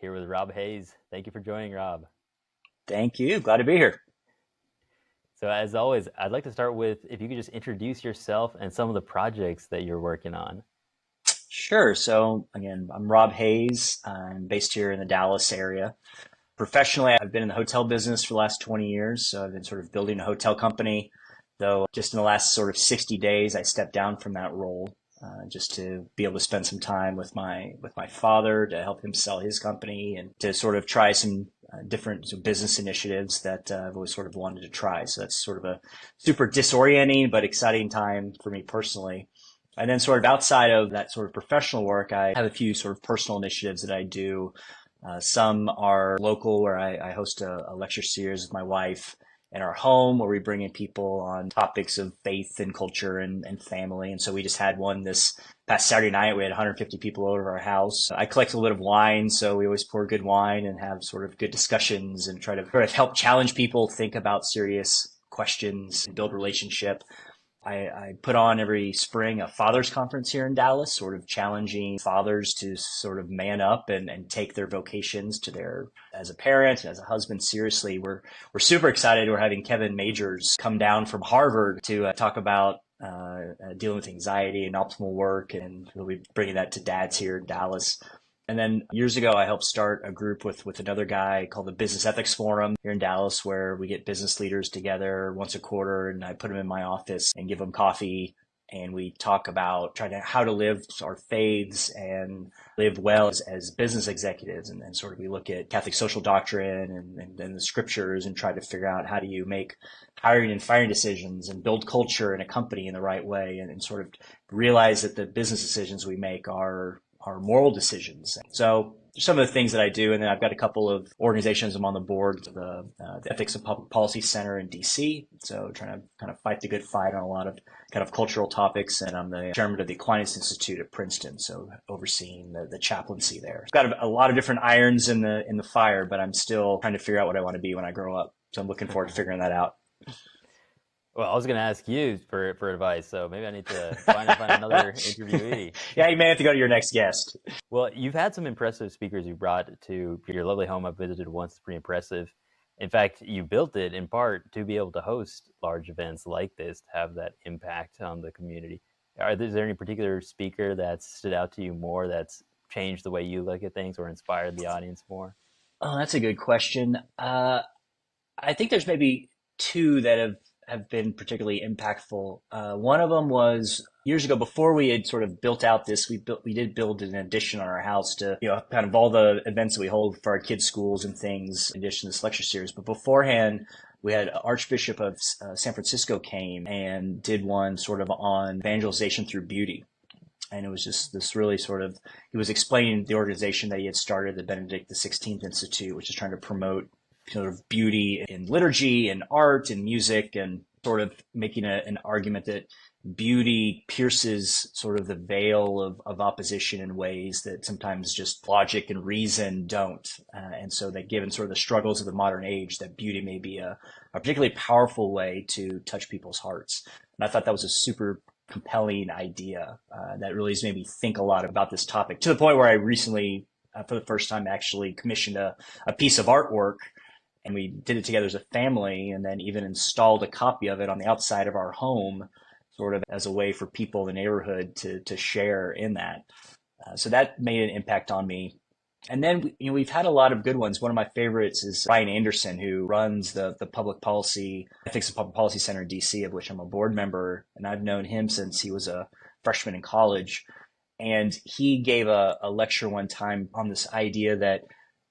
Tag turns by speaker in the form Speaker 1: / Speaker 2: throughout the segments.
Speaker 1: here with Rob Hayes. Thank you for joining, Rob.
Speaker 2: Thank you. Glad to be here.
Speaker 1: So as always, I'd like to start with if you could just introduce yourself and some of the projects that you're working on.
Speaker 2: Sure. So again, I'm Rob Hayes. I'm based here in the Dallas area. Professionally, I've been in the hotel business for the last 20 years. So I've been sort of building a hotel company, though just in the last sort of 60 days, I stepped down from that role. Just to be able to spend some time with my father to help him sell his company and to sort of try some different business initiatives that I've always sort of wanted to try. So that's sort of a super disorienting but exciting time for me personally. And then sort of outside of that sort of professional work, I have a few sort of personal initiatives that I do. Some are local, where I host a lecture series with my wife in our home, where we bring in people on topics of faith and culture and family. And so we just had one this past Saturday night. We had 150 people over our house. I collect a little bit of wine, so we always pour good wine and have sort of good discussions and try to sort of help challenge people, think about serious questions and build relationship. I put on every spring a fathers conference here in Dallas, sort of challenging fathers to sort of man up and take their vocations to their, as a parent, as a husband, seriously. We're super excited. We're having Kevin Majors come down from Harvard to talk about dealing with anxiety and optimal work, and we'll be bringing that to dads here in Dallas. And then years ago, I helped start a group with another guy called the Business Ethics Forum here in Dallas, where we get business leaders together once a quarter, and I put them in my office and give them coffee. And we talk about how to live our faiths and live well as business executives. And then sort of we look at Catholic social doctrine and the scriptures and try to figure out how do you make hiring and firing decisions and build culture in a company in the right way, and sort of realize that the business decisions we make are moral decisions. So some of the things that I do, and then I've got a couple of organizations I'm on the board, the Ethics and Public Policy Center in DC. So trying to kind of fight the good fight on a lot of kind of cultural topics. And I'm the chairman of the Aquinas Institute at Princeton, so overseeing the chaplaincy there. I've got a lot of different irons in the fire, but I'm still trying to figure out what I want to be when I grow up. So I'm looking forward to figuring that out.
Speaker 1: Well, I was going to ask you for advice, so maybe I need to find another interviewee.
Speaker 2: Yeah, you may have to go to your next guest.
Speaker 1: Well, you've had some impressive speakers you brought to your lovely home. I've visited once. It's pretty impressive. In fact, you built it in part to be able to host large events like this, to have that impact on the community. Is there any particular speaker that stood out to you more, that's changed the way you look at things or inspired the audience more?
Speaker 2: Oh, that's a good question. I think there's maybe two that have been particularly impactful. One of them was years ago, before we had sort of built out this, we did build an addition on our house to, kind of all the events that we hold for our kids' schools and things, in addition to this lecture series. But beforehand, we had Archbishop of San Francisco came and did one sort of on evangelization through beauty. And it was just this really sort of, he was explaining the organization that he had started, the Benedict XVI Institute, which is trying to promote sort of beauty in liturgy and art and music, and sort of making an argument that beauty pierces sort of the veil of opposition in ways that sometimes just logic and reason don't. And so that given sort of the struggles of the modern age, that beauty may be a particularly powerful way to touch people's hearts. And I thought that was a super compelling idea that really has made me think a lot about this topic, to the point where I recently, for the first time, actually commissioned a piece of artwork. And we did it together as a family, and then even installed a copy of it on the outside of our home, sort of as a way for people in the neighborhood to share in that. So that made an impact on me. And then we've had a lot of good ones. One of my favorites is Brian Anderson, who runs the Public Policy, Ethics and Public Policy Center in DC, of which I'm a board member. And I've known him since he was a freshman in college. And he gave a lecture one time on this idea that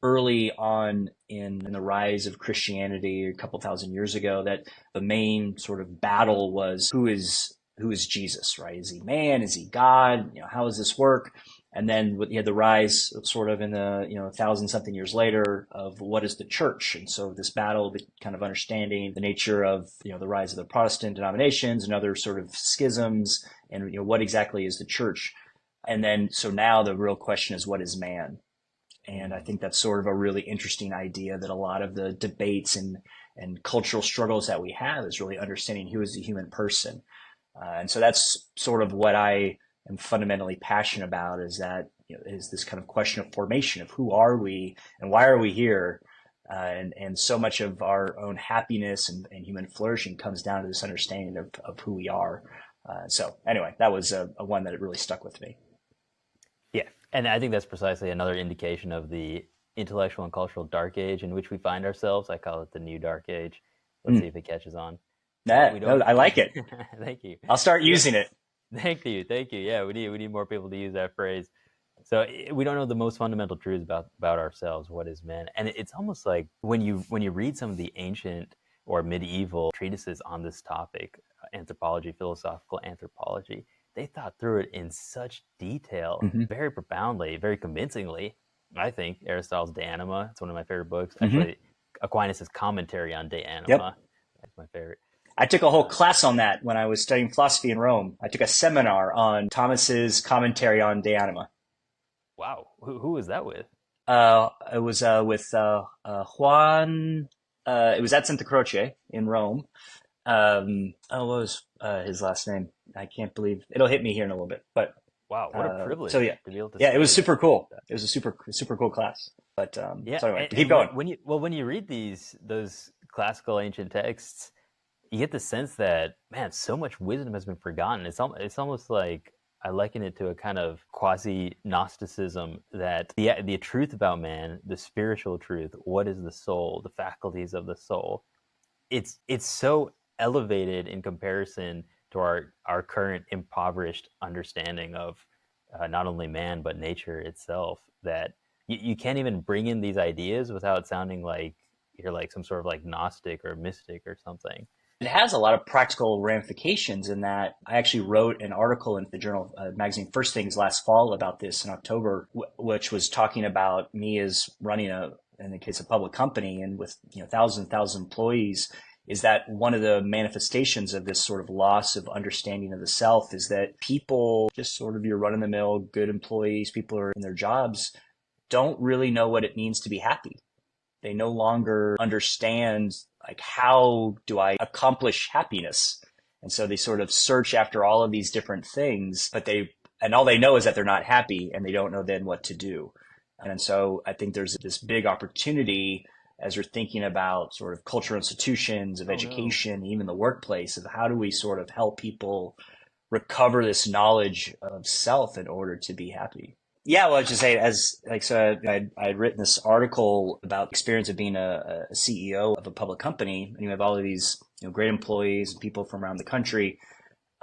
Speaker 2: early on in the rise of Christianity a couple thousand years ago, that the main sort of battle was who is Jesus, right? Is he man? Is he God? How does this work? And then you had the rise sort of in the 1,000-something years later of what is the church. And so this battle, kind of understanding the nature of the rise of the Protestant denominations and other sort of schisms, and what exactly is the church. And then so now the real question is, what is man? And I think that's sort of a really interesting idea, that a lot of the debates and cultural struggles that we have is really understanding who is the human person. And so that's sort of what I am fundamentally passionate about, is that is this kind of question of formation of who are we and why are we here? And so much of our own happiness and human flourishing comes down to this understanding of who we are. So anyway, that was a one that really stuck with me.
Speaker 1: Yeah, and I think that's precisely another indication of the intellectual and cultural dark age in which we find ourselves. I call it the new dark age. Let's see if it catches on. We
Speaker 2: No,
Speaker 1: don't.
Speaker 2: I like it.
Speaker 1: Thank you.
Speaker 2: I'll start using it.
Speaker 1: Thank you. Yeah, we need more people to use that phrase. So we don't know the most fundamental truths about ourselves. What is man? And it's almost like when you read some of the ancient or medieval treatises on this topic, anthropology, philosophical anthropology, they thought through it in such detail, very profoundly, very convincingly. I think Aristotle's De Anima, it's one of my favorite books. Actually, Aquinas' commentary on De Anima, that's my favorite.
Speaker 2: I took a whole class on that when I was studying philosophy in Rome. I took a seminar on Thomas's commentary on De Anima.
Speaker 1: Wow, who was that with?
Speaker 2: It was with Juan. It was at Santa Croce in Rome. What was his last name? I can't believe it'll hit me here in a little bit. But
Speaker 1: wow, what a privilege!
Speaker 2: So yeah,
Speaker 1: to be able to
Speaker 2: it was super cool. It was a super cool class. But so anyway, keep going.
Speaker 1: When you read those classical ancient texts, you get the sense that, man, so much wisdom has been forgotten. It's almost like I liken it to a kind of quasi-Gnosticism, that the truth about man, the spiritual truth, what is the soul, the faculties of the soul, it's so elevated in comparison to our current impoverished understanding of not only man but nature itself, that you can't even bring in these ideas without sounding like you're like some sort of like Gnostic or mystic or something.
Speaker 2: It has a lot of practical ramifications in that I actually wrote an article in the journal magazine First Things last fall about this in October, which was talking about me as running in the case of a public company and with thousands employees, is that one of the manifestations of this sort of loss of understanding of the self is that people, just sort of your run-of-the-mill good employees, people who are in their jobs, don't really know what it means to be happy. They no longer understand, like, how do I accomplish happiness? And so they sort of search after all of these different things, and all they know is that they're not happy and they don't know then what to do. And so I think there's this big opportunity as we're thinking about sort of cultural institutions of education, even the workplace, of how do we sort of help people recover this knowledge of self in order to be happy. Yeah, well, I was just saying, I had written this article about the experience of being a CEO of a public company, and you have all of these great employees and people from around the country.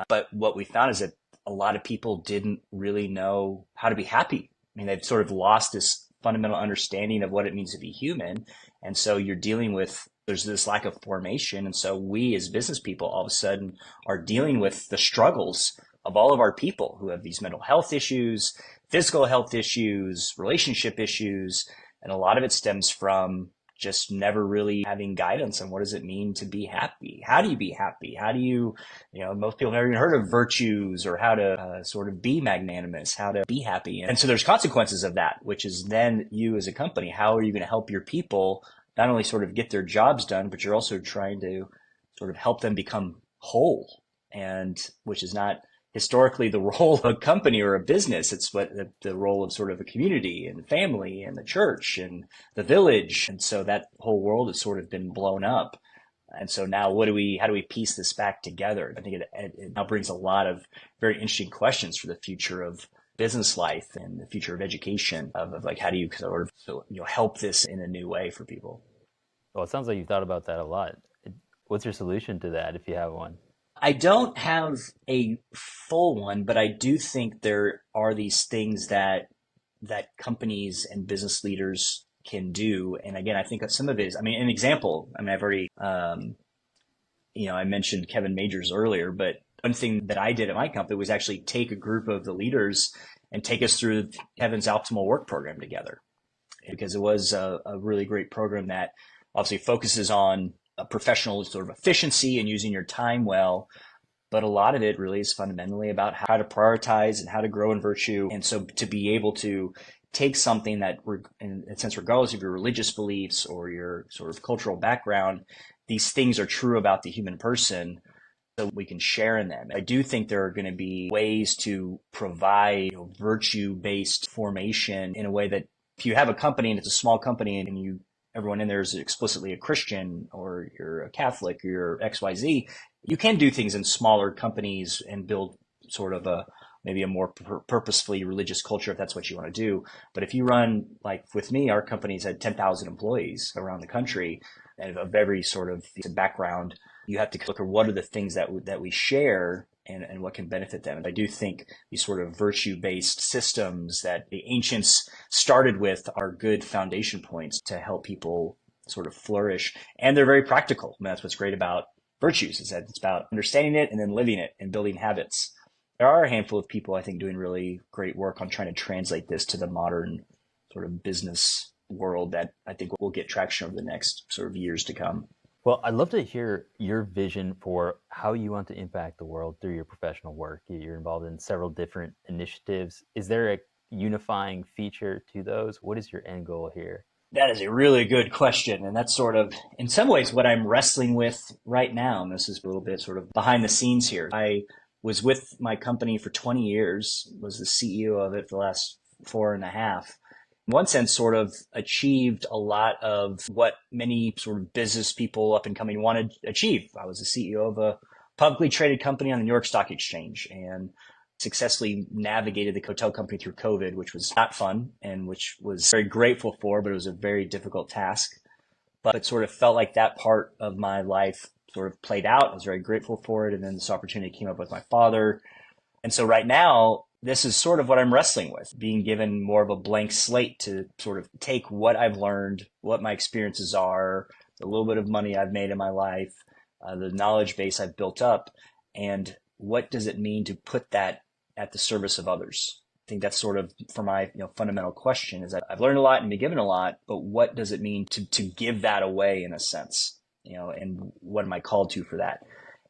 Speaker 2: But what we found is that a lot of people didn't really know how to be happy. I mean, they've sort of lost this fundamental understanding of what it means to be human. And so there's this lack of formation. And so we as business people all of a sudden are dealing with the struggles of all of our people who have these mental health issues, physical health issues, relationship issues. And a lot of it stems from just never really having guidance on what does it mean to be happy? How do you be happy? How do you most people have never even heard of virtues or how to sort of be magnanimous, how to be happy. And so there's consequences of that, which is then you as a company, how are you going to help your people not only sort of get their jobs done, but you're also trying to sort of help them become whole, and which is not historically the role of a company or a business. It's what the role of sort of a community and family and the church and the village. And so that whole world has sort of been blown up. And so now how do we piece this back together? I think it now brings a lot of very interesting questions for the future of business life and the future of education, of like, how do you sort of help this in a new way for people?
Speaker 1: Well, it sounds like you've thought about that a lot. What's your solution to that, if you have one?
Speaker 2: I don't have a full one, but I do think there are these things that companies and business leaders can do. And again, I think that some of it is, an example, I've already, I mentioned Kevin Majors earlier, but one thing that I did at my company was actually take a group of the leaders and take us through Kevin's optimal work program together, because it was a really great program that obviously focuses on a professional sort of efficiency and using your time well. But a lot of it really is fundamentally about how to prioritize and how to grow in virtue. And so to be able to take something that, in a sense, regardless of your religious beliefs or your sort of cultural background, these things are true about the human person. so we can share in them. I do think there are going to be ways to provide virtue-based formation in a way that if you have a company and it's a small company and everyone in there is explicitly a Christian or you're a Catholic or you're XYZ, you can do things in smaller companies and build sort of maybe a more purposefully religious culture if that's what you want to do. But if you run, like with me, our company's had 10,000 employees around the country and of every sort of background, you have to look at what are the things that we share and what can benefit them. And I do think these sort of virtue-based systems that the ancients started with are good foundation points to help people sort of flourish. And they're very practical. I mean, that's what's great about virtues, is that it's about understanding it and then living it and building habits. There are a handful of people, I think, doing really great work on trying to translate this to the modern sort of business world that I think will get traction over the next sort of years to come.
Speaker 1: Well, I'd love to hear your vision for how you want to impact the world through your professional work. You're involved in several different initiatives. Is there a unifying feature to those? What is your end goal here?
Speaker 2: That is a really good question. And that's sort of, in some ways, what I'm wrestling with right now. And this is a little bit sort of behind the scenes here. I was with my company for 20 years, was the CEO of it for the last 4.5. In one sense, sort of achieved a lot of what many sort of business people up and coming want to achieve. I was the CEO of a publicly traded company on the New York Stock Exchange and successfully navigated the hotel company through COVID, which was not fun and which was very grateful for, but it was a very difficult task. But it sort of felt like that part of my life sort of played out. I was very grateful for it. And then this opportunity came up with my father. And so right now, this is sort of what I'm wrestling with, being given more of a blank slate to sort of take what I've learned, what my experiences are, the little bit of money I've made in my life, the knowledge base I've built up, and what does it mean to put that at the service of others? I think that's sort of for my fundamental question is that I've learned a lot and been given a lot, but what does it mean to give that away in a sense, and what am I called to for that?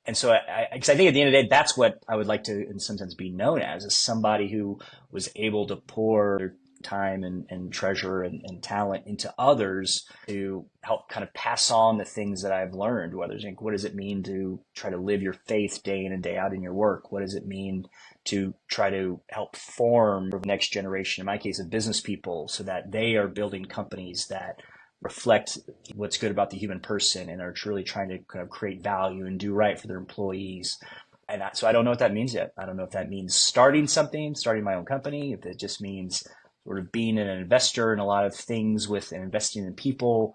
Speaker 2: And so because I think at the end of the day, that's what I would like to, in some sense, be known as somebody who was able to pour their time and treasure and talent into others to help kind of pass on the things that I've learned, whether it's what does it mean to try to live your faith day in and day out in your work? What does it mean to try to help form the next generation, in my case, of business people so that they are building companies that reflect what's good about the human person and are truly trying to kind of create value and do right for their employees. And so I don't know what that means yet. I don't know if that means starting my own company, if it just means sort of being an investor in a lot of things with and investing in people.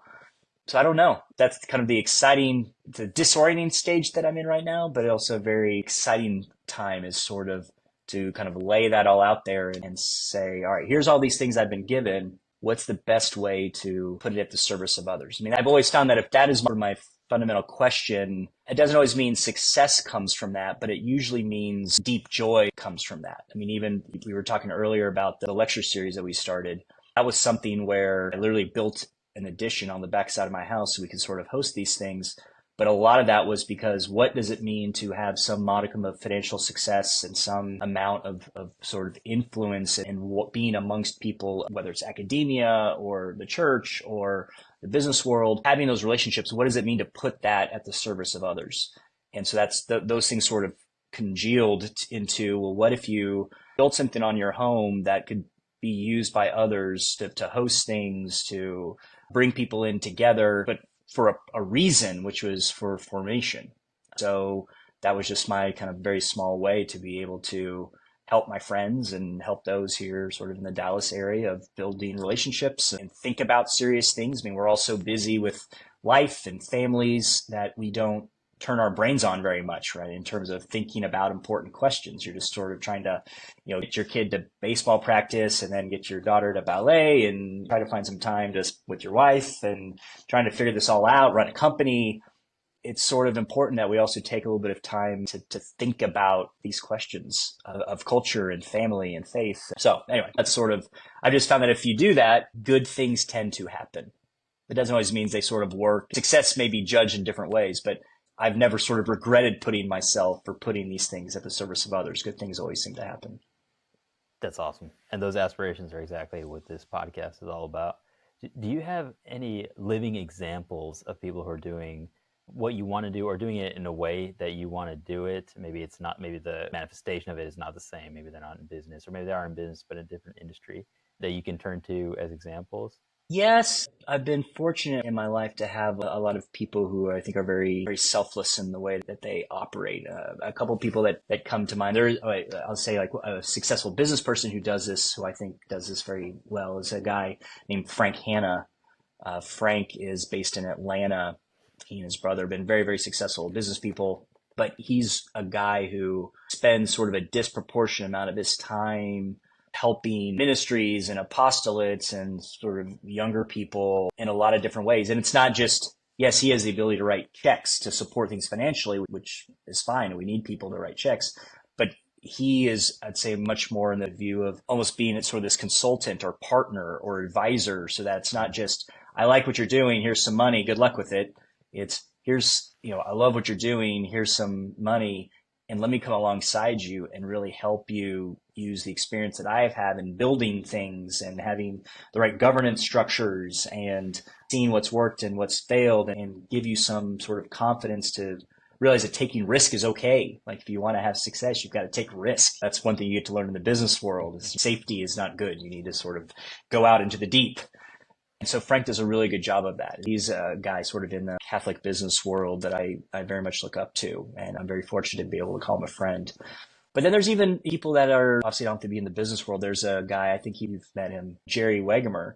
Speaker 2: So I don't know. That's kind of the disorienting stage that I'm in right now, but also a very exciting time is sort of to kind of lay that all out there and say, all right, here's all these things I've been given. What's the best way to put it at the service of others? I mean, I've always found that if that is my fundamental question, it doesn't always mean success comes from that, but it usually means deep joy comes from that. I mean, even we were talking earlier about the lecture series that we started. That was something where I literally built an addition on the backside of my house so we could sort of host these things. But a lot of that was because what does it mean to have some modicum of financial success and some amount of sort of influence and being amongst people, whether it's academia or the church or the business world, having those relationships, what does it mean to put that at the service of others? And so that's those things sort of congealed into, well, what if you built something on your home that could be used by others to host things, to bring people in together, but for a reason, which was for formation. So that was just my kind of very small way to be able to help my friends and help those here sort of in the Dallas area of building relationships and think about serious things. I mean, we're all so busy with life and families that we don't turn our brains on very much, right? In terms of thinking about important questions. You're just sort of trying to, get your kid to baseball practice and then get your daughter to ballet and try to find some time just with your wife and trying to figure this all out, run a company. It's sort of important that we also take a little bit of time to think about these questions of culture and family and faith. So anyway, that's sort of, I just found that if you do that, good things tend to happen. It doesn't always mean they sort of work. Success may be judged in different ways, but I've never sort of regretted putting these things at the service of others. Good things always seem to happen.
Speaker 1: That's awesome. And those aspirations are exactly what this podcast is all about. Do you have any living examples of people who are doing what you want to do or doing it in a way that you want to do it. Maybe it's not, maybe the manifestation of it is not the same. Maybe they're not in business, or maybe they are in business, but in a different industry that you can turn to as examples.
Speaker 2: Yes, I've been fortunate in my life to have a lot of people who I think are very, very selfless in the way that they operate. A couple of people that come to mind. I'll say like a successful business person who does this, who I think does this very well, is a guy named Frank Hanna. Frank is based in Atlanta. He and his brother have been very, very successful business people, but he's a guy who spends sort of a disproportionate amount of his time helping ministries and apostolates and sort of younger people in a lot of different ways. And it's not just, yes, he has the ability to write checks to support things financially, which is fine. We need people to write checks, but he is, I'd say, much more in the view of almost being sort of this consultant or partner or advisor. So that it's not just, I like what you're doing, here's some money, good luck with it. It's, here's, I love what you're doing, here's some money, and let me come alongside you and really help you use the experience that I have had in building things and having the right governance structures and seeing what's worked and what's failed, and give you some sort of confidence to realize that taking risk is okay. Like if you want to have success, you've got to take risk. That's one thing you get to learn in the business world is safety is not good. You need to sort of go out into the deep. And so Frank does a really good job of that. He's a guy sort of in the Catholic business world that I very much look up to. And I'm very fortunate to be able to call him a friend. But then there's even people that are obviously don't have to be in the business world. There's a guy, I think you've met him, Jerry Wegener,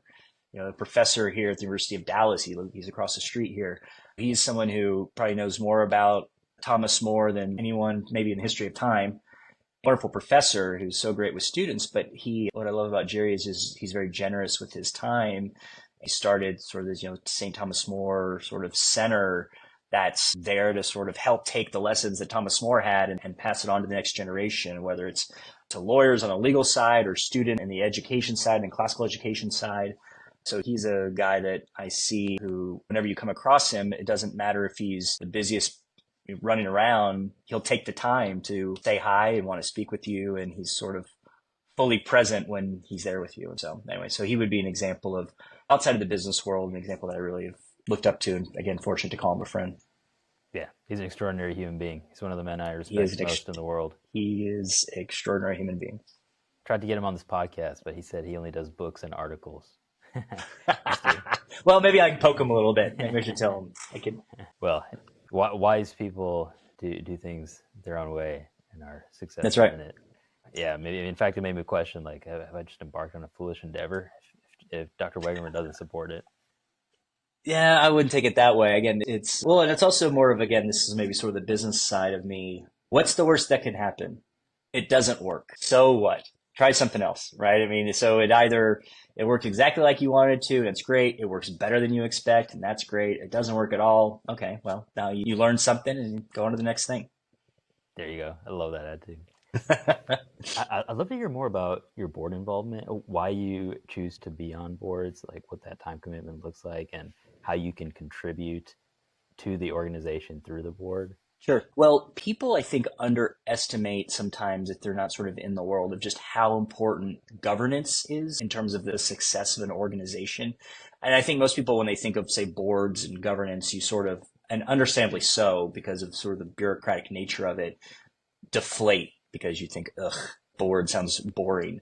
Speaker 2: a professor here at the University of Dallas. He's across the street here. He's someone who probably knows more about Thomas More than anyone maybe in the history of time. Wonderful professor who's so great with students. But what I love about Jerry is he's very generous with his time. He started sort of this, St. Thomas More sort of center that's there to sort of help take the lessons that Thomas More had and pass it on to the next generation, whether it's to lawyers on the legal side or student in the education side and classical education side. So he's a guy that I see who, whenever you come across him, it doesn't matter if he's the busiest running around, he'll take the time to say hi and want to speak with you. And he's sort of fully present when he's there with you. And so anyway, so he would be an example of outside of the business world, an example that I really have looked up to, and again, fortunate to call him a friend.
Speaker 1: Yeah, he's an extraordinary human being. He's one of the men I respect most in the world.
Speaker 2: He is an extraordinary human being.
Speaker 1: Tried to get him on this podcast, but he said he only does books and articles.
Speaker 2: Well, maybe I can poke him a little bit. Maybe I should tell him. I can.
Speaker 1: Well, wise people do things their own way and are successful
Speaker 2: That's right.
Speaker 1: in it. Yeah, maybe. In fact, it made me question, like, have I just embarked on a foolish endeavor if Dr. Wegener doesn't support it?
Speaker 2: Yeah, I wouldn't take it that way. Again, and it's also more of, again, this is maybe sort of the business side of me. What's the worst that can happen? It doesn't work. So what? Try something else, right? I mean, so it worked exactly like you wanted to, and it's great. It works better than you expect, and that's great. It doesn't work at all. Okay, well, now you learn something and go on to the next thing.
Speaker 1: There you go. I love that attitude. I'd love to hear more about your board involvement, why you choose to be on boards, like what that time commitment looks like, and how you can contribute to the organization through the board.
Speaker 2: Sure. Well, people, I think, underestimate sometimes, if they're not sort of in the world, of just how important governance is in terms of the success of an organization. And I think most people, when they think of, say, boards and governance, you sort of, and understandably so, because of sort of the bureaucratic nature of it, deflate, because you think, ugh, board sounds boring.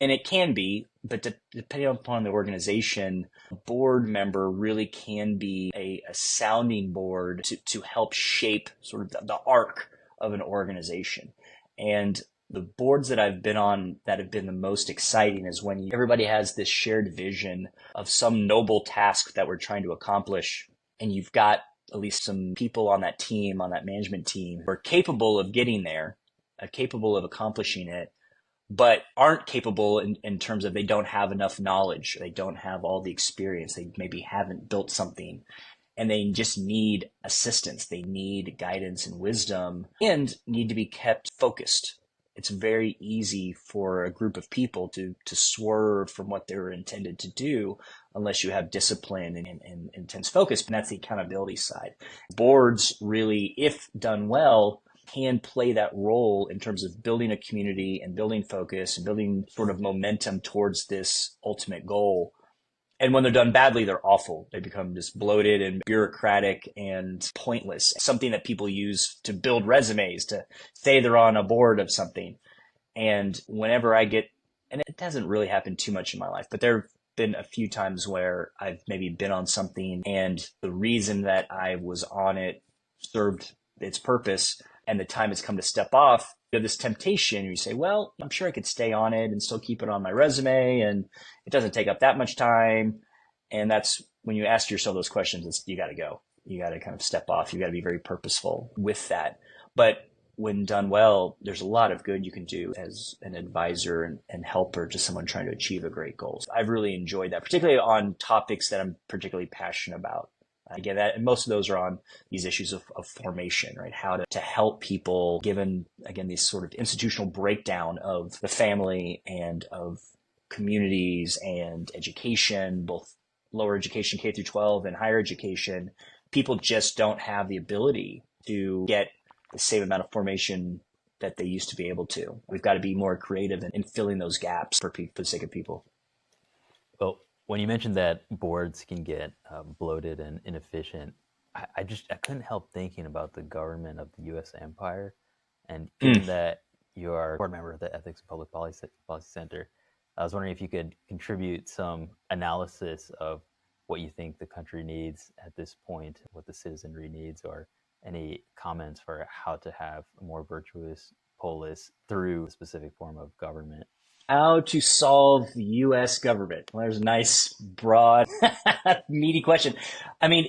Speaker 2: And it can be, but depending upon the organization, a board member really can be a sounding board to help shape sort of the arc of an organization. And the boards that I've been on that have been the most exciting is when everybody has this shared vision of some noble task that we're trying to accomplish, and you've got at least some people on that team, on that management team, who are capable of getting there, capable of accomplishing it, but aren't capable in terms of they don't have enough knowledge. They don't have all the experience. They maybe haven't built something, and they just need assistance. They need guidance and wisdom and need to be kept focused. It's very easy for a group of people to swerve from what they were intended to do unless you have discipline and intense focus. And that's the accountability side. Boards really, if done well, can play that role in terms of building a community and building focus and building sort of momentum towards this ultimate goal. And when they're done badly, they're awful. They become just bloated and bureaucratic and pointless. Something that people use to build resumes, to say they're on a board of something. And whenever I get, and it doesn't really happen too much in my life, but there have been a few times where I've maybe been on something and the reason that I was on it served its purpose, and the time has come to step off. You have this temptation. You say, well, I'm sure I could stay on it and still keep it on my resume, and it doesn't take up that much time. And that's when you ask yourself those questions, you got to go. You got to kind of step off. You got to be very purposeful with that. But when done well, there's a lot of good you can do as an advisor and helper to someone trying to achieve a great goal. So I've really enjoyed that, particularly on topics that I'm particularly passionate about. Again, and most of those are on these issues of formation, right? How to help people, given, again, this sort of institutional breakdown of the family and of communities and education, both lower education, K through 12, and higher education. People just don't have the ability to get the same amount of formation that they used to be able to. We've got to be more creative in filling those gaps for the sake of people.
Speaker 1: Well, when you mentioned that boards can get bloated and inefficient, I couldn't help thinking about the government of the U.S. empire. And given that you are a board member of the Ethics and Public Policy Center, I was wondering if you could contribute some analysis of what you think the country needs at this point, what the citizenry needs, or any comments for how to have a more virtuous polis through a specific form of government.
Speaker 2: How to solve the U.S. government? Well, there's a nice, broad, meaty question. I mean,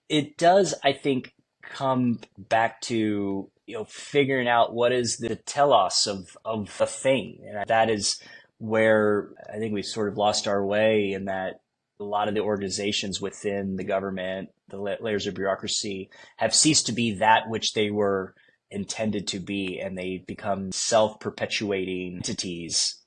Speaker 2: it does, I think, come back to figuring out what is the telos of a thing, and that is where I think we've sort of lost our way in that a lot of the organizations within the government, the layers of bureaucracy, have ceased to be that which they were intended to be, and they become self-perpetuating entities.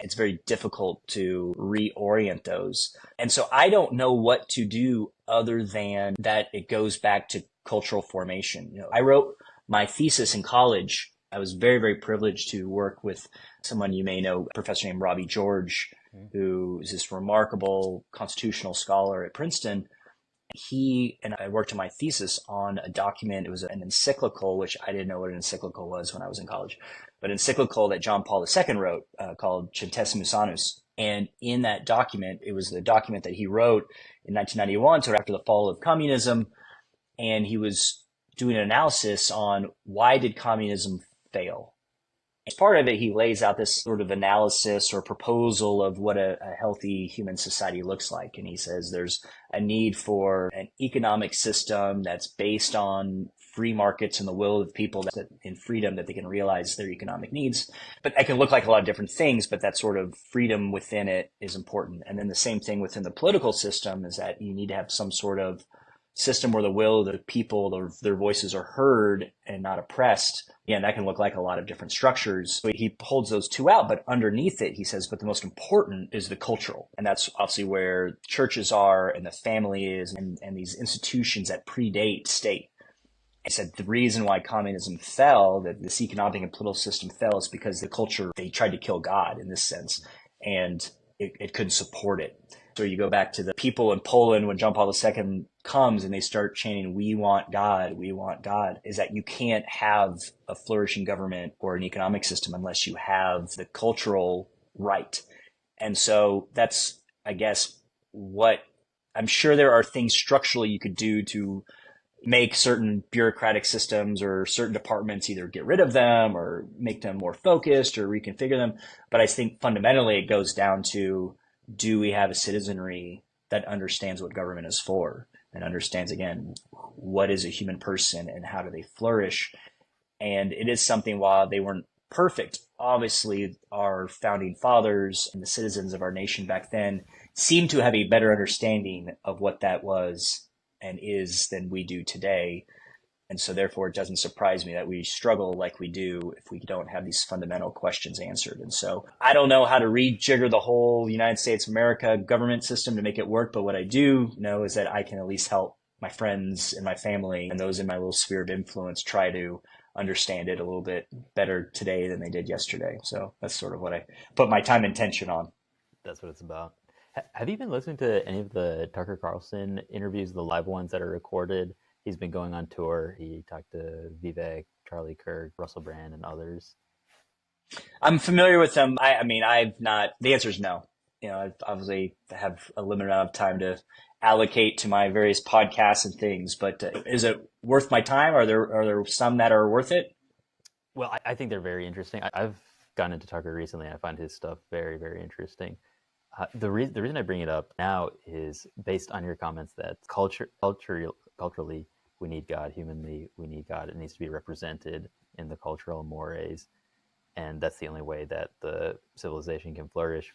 Speaker 2: It's very difficult to reorient those. And so I don't know what to do other than that it goes back to cultural formation. I wrote my thesis in college. I was very, very privileged to work with someone you may know, a professor named Robbie George, who is this remarkable constitutional scholar at Princeton. He and I worked on my thesis on a document. It was an encyclical, which I didn't know what an encyclical was when I was in college, but an encyclical that John Paul II wrote called Centesimus Annus. And in that document, it was the document that he wrote in 1991, so after the fall of communism. And he was doing an analysis on why did communism fail. As part of it, he lays out this sort of analysis or proposal of what a healthy human society looks like. And he says there's a need for an economic system that's based on free markets and the will of people that in freedom that they can realize their economic needs. But that can look like a lot of different things, but that sort of freedom within it is important. And then the same thing within the political system is that you need to have some sort of system where the will of the people, their voices are heard and not oppressed. Yeah, that can look like a lot of different structures. So he holds those two out, but underneath it, he says, but the most important is the cultural. And that's obviously where churches are and the family is and these institutions that predate state. He said the reason why communism fell, that this economic and political system fell, is because the culture, they tried to kill God in this sense, and it couldn't support it. So you go back to the people in Poland when John Paul II comes and they start chanting, we want God, is that you can't have a flourishing government or an economic system unless you have the cultural right. And so that's, I guess, what I'm sure there are things structurally you could do to make certain bureaucratic systems or certain departments either get rid of them or make them more focused or reconfigure them. But I think fundamentally it goes down to, do we have a citizenry that understands what government is for and understands, again, what is a human person and how do they flourish? And it is something, while they weren't perfect, obviously our founding fathers and the citizens of our nation back then seemed to have a better understanding of what that was and is than we do today. And so therefore, it doesn't surprise me that we struggle like we do if we don't have these fundamental questions answered. And so I don't know how to rejigger the whole United States of America government system to make it work. But what I do know is that I can at least help my friends and my family and those in my little sphere of influence try to understand it a little bit better today than they did yesterday. So that's sort of what I put my time and attention on.
Speaker 1: That's what it's about. Have you been listening to any of the Tucker Carlson interviews, the live ones that are recorded? He's been going on tour. He talked to Vivek, Charlie Kirk, Russell Brand, and others.
Speaker 2: I'm familiar with them. I mean, I've not, the answer is no. I obviously have a limited amount of time to allocate to my various podcasts and things, but is it worth my time? Are there some that are worth it?
Speaker 1: Well, I think they're very interesting. I've gotten into Tucker recently. I find his stuff very, very interesting. The reason I bring it up now is based on your comments that culturally, we need God. Humanly, we need God. It needs to be represented in the cultural mores, and that's the only way that the civilization can flourish.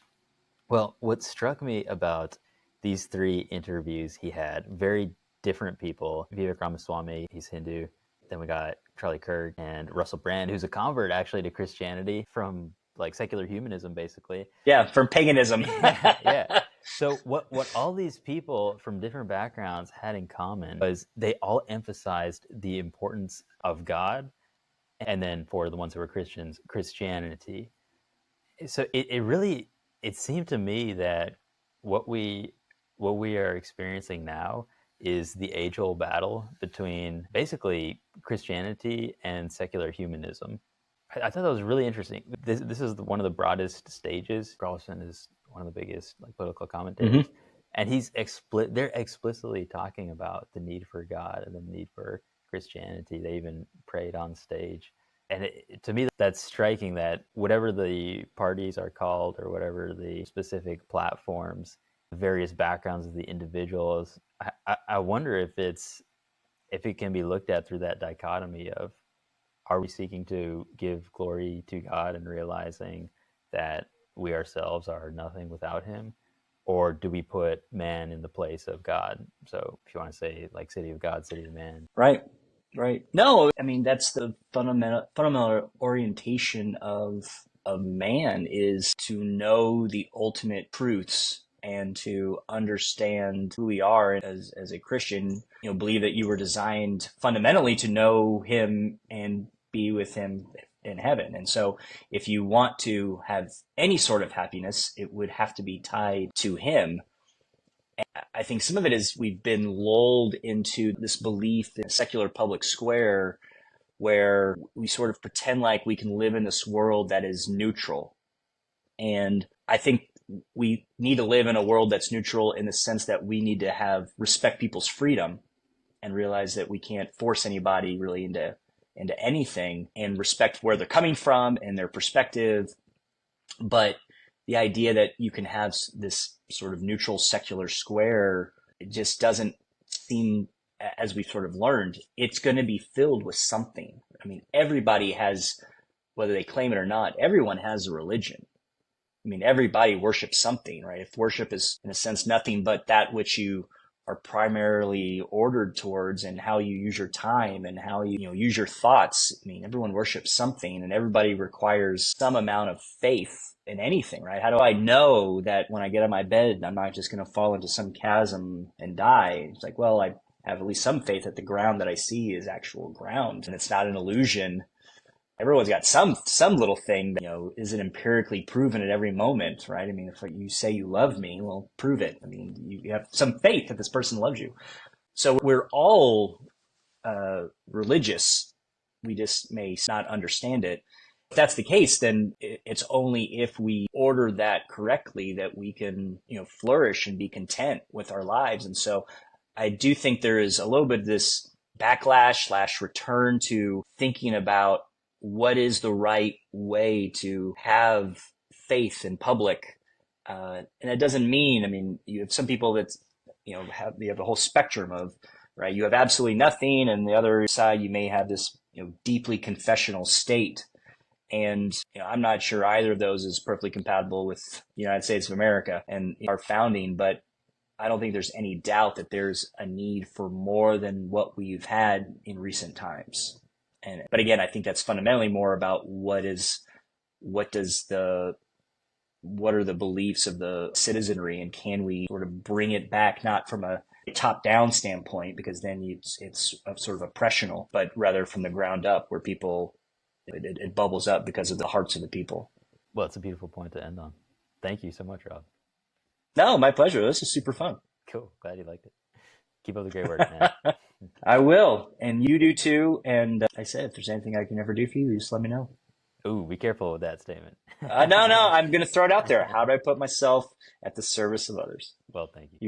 Speaker 1: Well, what struck me about these three interviews he had, very different people. Vivek Ramaswamy, he's Hindu. Then we got Charlie Kirk and Russell Brand, who's a convert actually to Christianity from like secular humanism, basically.
Speaker 2: Yeah, from paganism.
Speaker 1: Yeah, yeah. So what all these people from different backgrounds had in common was they all emphasized the importance of God, and then for the ones who were Christians, Christianity. So it really it seemed to me that what we what we are experiencing now is the age-old battle between basically Christianity and secular humanism. I thought that was really interesting. This is one of the broadest stages. Carlson is one of the biggest like political commentators,
Speaker 2: Hmm.
Speaker 1: and they're explicitly talking about the need for God and the need for Christianity. They even prayed on stage, and to me, that's striking. That whatever the parties are called or whatever the specific platforms, the various backgrounds of the individuals, I wonder if it can be looked at through that dichotomy of are we seeking to give glory to God and realizing that we ourselves are nothing without Him? Or do we put man in the place of God? So if you want to say like city of God, city of man.
Speaker 2: Right. Right. No, I mean that's the fundamental orientation of man is to know the ultimate truths and to understand who we are as a Christian, believe that you were designed fundamentally to know him and be with him in heaven. And so if you want to have any sort of happiness, it would have to be tied to him. I think some of it is we've been lulled into this belief in a secular public square where we sort of pretend like we can live in this world that is neutral. And I think we need to live in a world that's neutral in the sense that we need to have respect people's freedom and realize that we can't force anybody really into anything and respect where they're coming from and their perspective. But the idea that you can have this sort of neutral secular square, it just doesn't seem, as we've sort of learned, it's going to be filled with something. I mean, everybody has, whether they claim it or not, everyone has a religion. I mean, everybody worships something, right? If worship is, in a sense, nothing but that which you are primarily ordered towards and how you use your time and how you use your thoughts. I mean, everyone worships something and everybody requires some amount of faith in anything, right? How do I know that when I get out of my bed, I'm not just going to fall into some chasm and die? It's like, well, I have at least some faith that the ground that I see is actual ground and it's not an illusion. Everyone's got some little thing that, isn't empirically proven at every moment, right? I mean, if you say you love me, well, prove it. I mean, you have some faith that this person loves you. So we're all religious. We just may not understand it. If that's the case, then it's only if we order that correctly that we can, flourish and be content with our lives. And so I do think there is a little bit of this backlash / return to thinking about what is the right way to have faith in public. And it doesn't mean, I mean, you have some people that, you have the whole spectrum of, right, you have absolutely nothing. And the other side, you may have this, deeply confessional state. And I'm not sure either of those is perfectly compatible with the United States of America and our founding, but I don't think there's any doubt that there's a need for more than what we've had in recent times. But again, I think that's fundamentally more about what are the beliefs of the citizenry, and can we sort of bring it back, not from a top-down standpoint, because then it's sort of oppressional, but rather from the ground up, where it bubbles up because of the hearts of the people.
Speaker 1: Well, it's a beautiful point to end on. Thank you so much, Rob.
Speaker 2: No, my pleasure. This is super fun.
Speaker 1: Cool. Glad you liked it. Keep up the great work, man.
Speaker 2: I will. And you do too. And I said, if there's anything I can ever do for you, just let me know.
Speaker 1: Ooh, be careful with that statement.
Speaker 2: No, I'm going to throw it out there. How do I put myself at the service of others?
Speaker 1: Well, thank you.